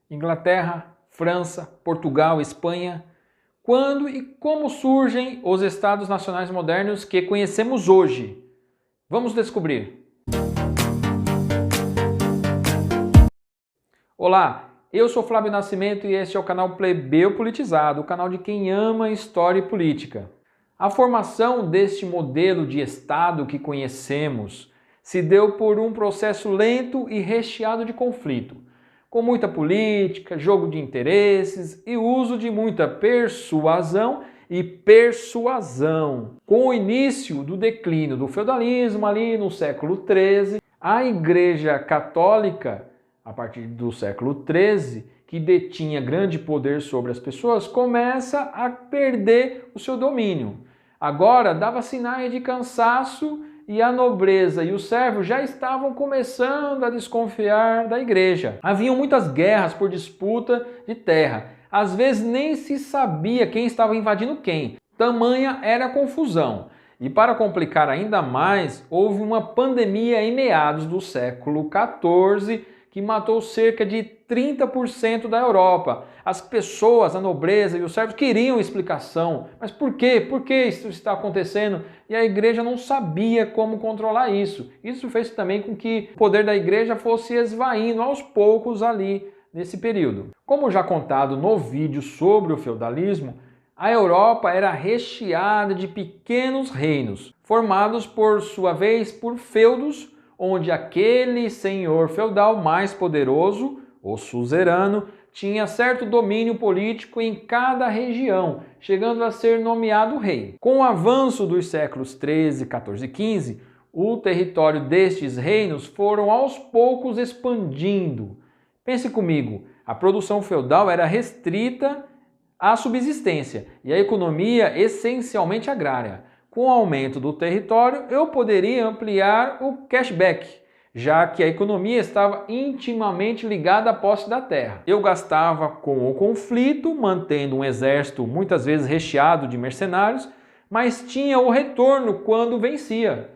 Inglaterra, França, Portugal, Espanha. Quando e como surgem os estados nacionais modernos que conhecemos hoje? Vamos descobrir. Olá, eu sou Flávio Nascimento e este é o canal Plebeu Politizado, o canal de quem ama história e política. A formação deste modelo de Estado que conhecemos se deu por um processo lento e recheado de conflito, com muita política, jogo de interesses e uso de muita persuasão e persuasão. Com o início do declínio do feudalismo ali no século XIII, a Igreja Católica, a partir do século XIII, que detinha grande poder sobre as pessoas, começa a perder o seu domínio. Agora dava sinais de cansaço e a nobreza e os servos já estavam começando a desconfiar da igreja. Haviam muitas guerras por disputa de terra. Às vezes nem se sabia quem estava invadindo quem. Tamanha era a confusão. E para complicar ainda mais, houve uma pandemia em meados do século XIV que matou cerca de 30% da Europa. As pessoas, a nobreza e os servos queriam explicação. Mas por quê? Por que isso está acontecendo? E a igreja não sabia como controlar isso. Isso fez também com que o poder da igreja fosse esvaindo aos poucos ali nesse período. Como já contado no vídeo sobre o feudalismo, a Europa era recheada de pequenos reinos, formados por sua vez por feudos, onde aquele senhor feudal mais poderoso, o suzerano, tinha certo domínio político em cada região, chegando a ser nomeado rei. Com o avanço dos séculos 13, 14 e 15, o território destes reinos foram aos poucos expandindo. Pense comigo, a produção feudal era restrita à subsistência e a economia essencialmente agrária. Com o aumento do território, eu poderia ampliar o cashback, já que a economia estava intimamente ligada à posse da terra. Eu gastava com o conflito, mantendo um exército muitas vezes recheado de mercenários, mas tinha o retorno quando vencia.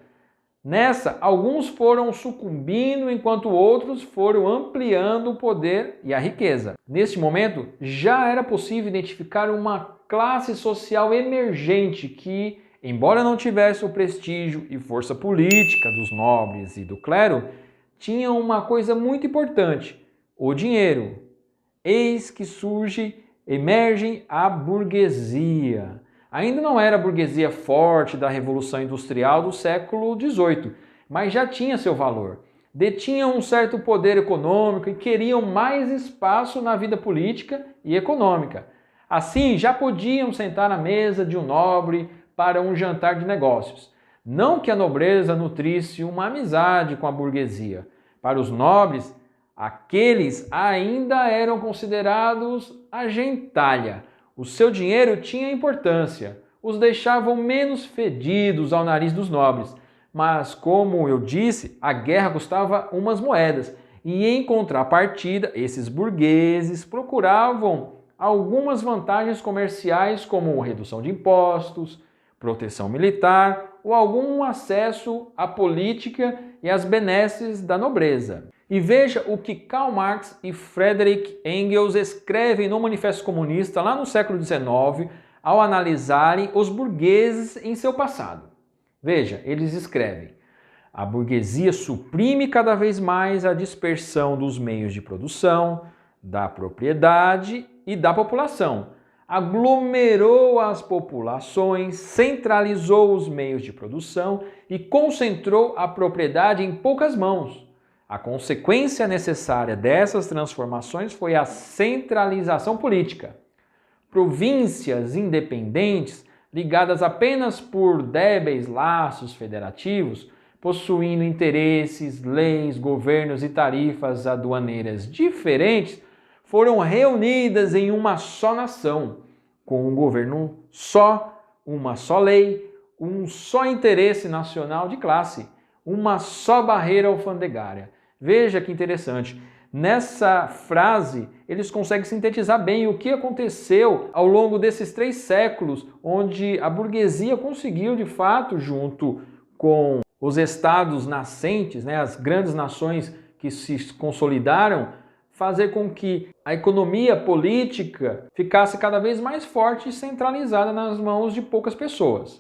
Nessa, alguns foram sucumbindo enquanto outros foram ampliando o poder e a riqueza. Neste momento, já era possível identificar uma classe social emergente que, embora não tivesse o prestígio e força política dos nobres e do clero, tinha uma coisa muito importante: o dinheiro. Eis que emerge a burguesia. Ainda não era a burguesia forte da Revolução Industrial do século XVIII, mas já tinha seu valor. Detinham um certo poder econômico e queriam mais espaço na vida política e econômica. Assim, já podiam sentar à mesa de um nobre para um jantar de negócios. Não que a nobreza nutrisse uma amizade com a burguesia. Para os nobres, aqueles ainda eram considerados a gentalha. O seu dinheiro tinha importância, os deixavam menos fedidos ao nariz dos nobres. Mas, como eu disse, a guerra custava umas moedas. E em contrapartida, esses burgueses procuravam algumas vantagens comerciais, como redução de impostos, proteção militar ou algum acesso à política e às benesses da nobreza. E veja o que Karl Marx e Friedrich Engels escrevem no Manifesto Comunista lá no século XIX, ao analisarem os burgueses em seu passado. Veja, eles escrevem: a burguesia suprime cada vez mais a dispersão dos meios de produção, da propriedade e da população. Aglomerou as populações, centralizou os meios de produção e concentrou a propriedade em poucas mãos. A consequência necessária dessas transformações foi a centralização política. Províncias independentes, ligadas apenas por débeis laços federativos, possuindo interesses, leis, governos e tarifas aduaneiras diferentes, foram reunidas em uma só nação, com um governo só, uma só lei, um só interesse nacional de classe, uma só barreira alfandegária. Veja que interessante. Nessa frase, eles conseguem sintetizar bem o que aconteceu ao longo desses 3 séculos, onde a burguesia conseguiu, de fato, junto com os estados nascentes, as grandes nações que se consolidaram, fazer com que a economia política ficasse cada vez mais forte e centralizada nas mãos de poucas pessoas.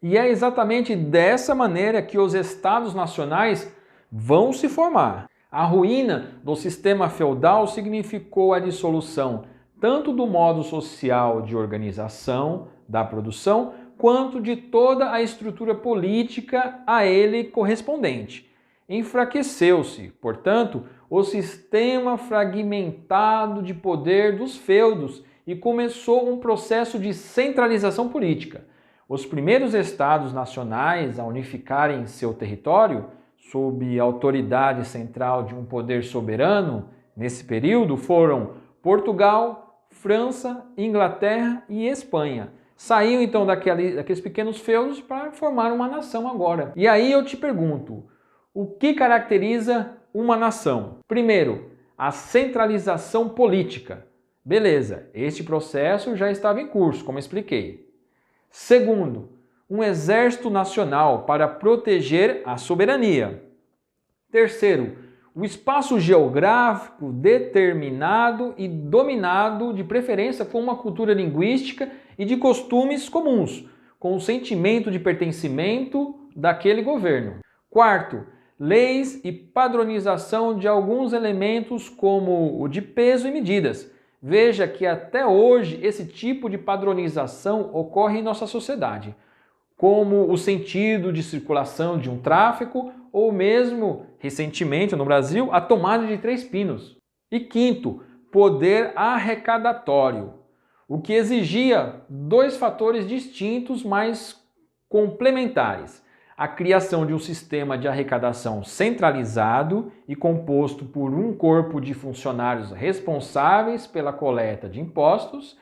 E é exatamente dessa maneira que os estados nacionais vão se formar. A ruína do sistema feudal significou a dissolução tanto do modo social de organização da produção, quanto de toda a estrutura política a ele correspondente. Enfraqueceu-se, portanto, o sistema fragmentado de poder dos feudos e começou um processo de centralização política. Os primeiros estados nacionais a unificarem seu território, sob a autoridade central de um poder soberano, nesse período foram Portugal, França, Inglaterra e Espanha. Saíam então daqueles pequenos feudos para formar uma nação agora. E aí eu te pergunto, o que caracteriza uma nação? Primeiro, a centralização política. Beleza, este processo já estava em curso, como expliquei. Segundo, um exército nacional para proteger a soberania. Terceiro, o espaço geográfico determinado e dominado, de preferência com uma cultura linguística e de costumes comuns, com o sentimento de pertencimento daquele governo. Quarto, leis e padronização de alguns elementos como o de peso e medidas. Veja que até hoje esse tipo de padronização ocorre em nossa sociedade, como o sentido de circulação de um tráfego ou mesmo, recentemente no Brasil, a tomada de 3 pinos. E quinto, poder arrecadatório, o que exigia 2 fatores distintos, mas complementares. A criação de um sistema de arrecadação centralizado e composto por um corpo de funcionários responsáveis pela coleta de impostos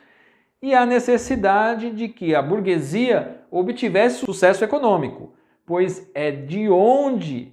e a necessidade de que a burguesia obtivesse sucesso econômico, pois é de onde,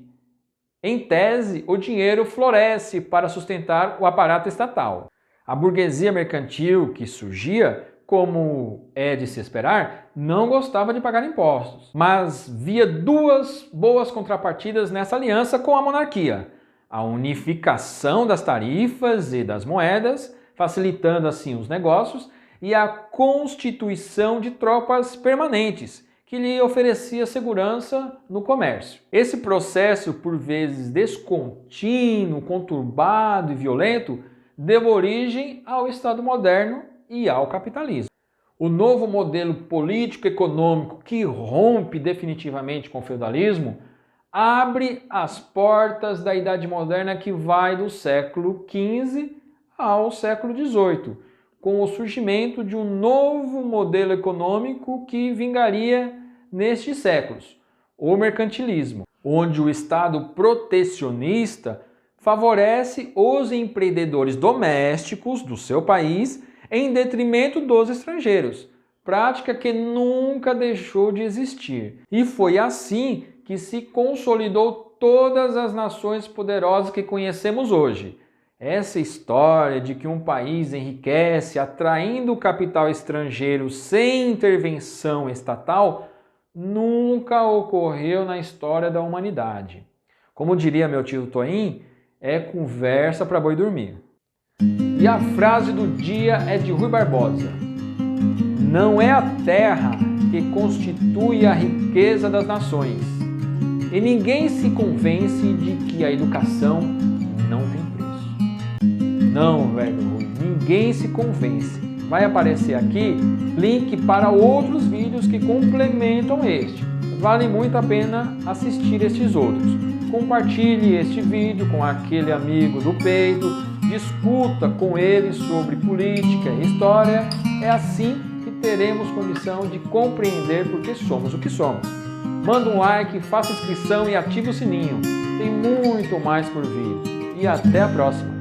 em tese, o dinheiro floresce para sustentar o aparato estatal. A burguesia mercantil que surgia, como é de se esperar, não gostava de pagar impostos, mas via 2 boas contrapartidas nessa aliança com a monarquia: a unificação das tarifas e das moedas, facilitando assim os negócios, e a constituição de tropas permanentes, que lhe oferecia segurança no comércio. Esse processo, por vezes descontínuo, conturbado e violento, deu origem ao Estado moderno e ao capitalismo. O novo modelo político-econômico que rompe definitivamente com o feudalismo abre as portas da Idade Moderna, que vai do século XV ao século XVIII, com o surgimento de um novo modelo econômico que vingaria nestes séculos, o mercantilismo, onde o Estado protecionista favorece os empreendedores domésticos do seu país em detrimento dos estrangeiros, prática que nunca deixou de existir. E foi assim que se consolidou todas as nações poderosas que conhecemos hoje. Essa história de que um país enriquece atraindo o capital estrangeiro sem intervenção estatal nunca ocorreu na história da humanidade. Como diria meu tio Toim, é conversa para boi dormir. E a frase do dia é de Rui Barbosa: não é a terra que constitui a riqueza das nações, e ninguém se convence de que a educação não tem preço. Não, velho Rui, ninguém se convence. Vai aparecer aqui link para outros vídeos que complementam este. Vale muito a pena assistir estes outros. Compartilhe este vídeo com aquele amigo do peito, discuta com ele sobre política e história. É assim que teremos condição de compreender por que somos o que somos. Manda um like, faça inscrição e ative o sininho. Tem muito mais por vir. E até a próxima!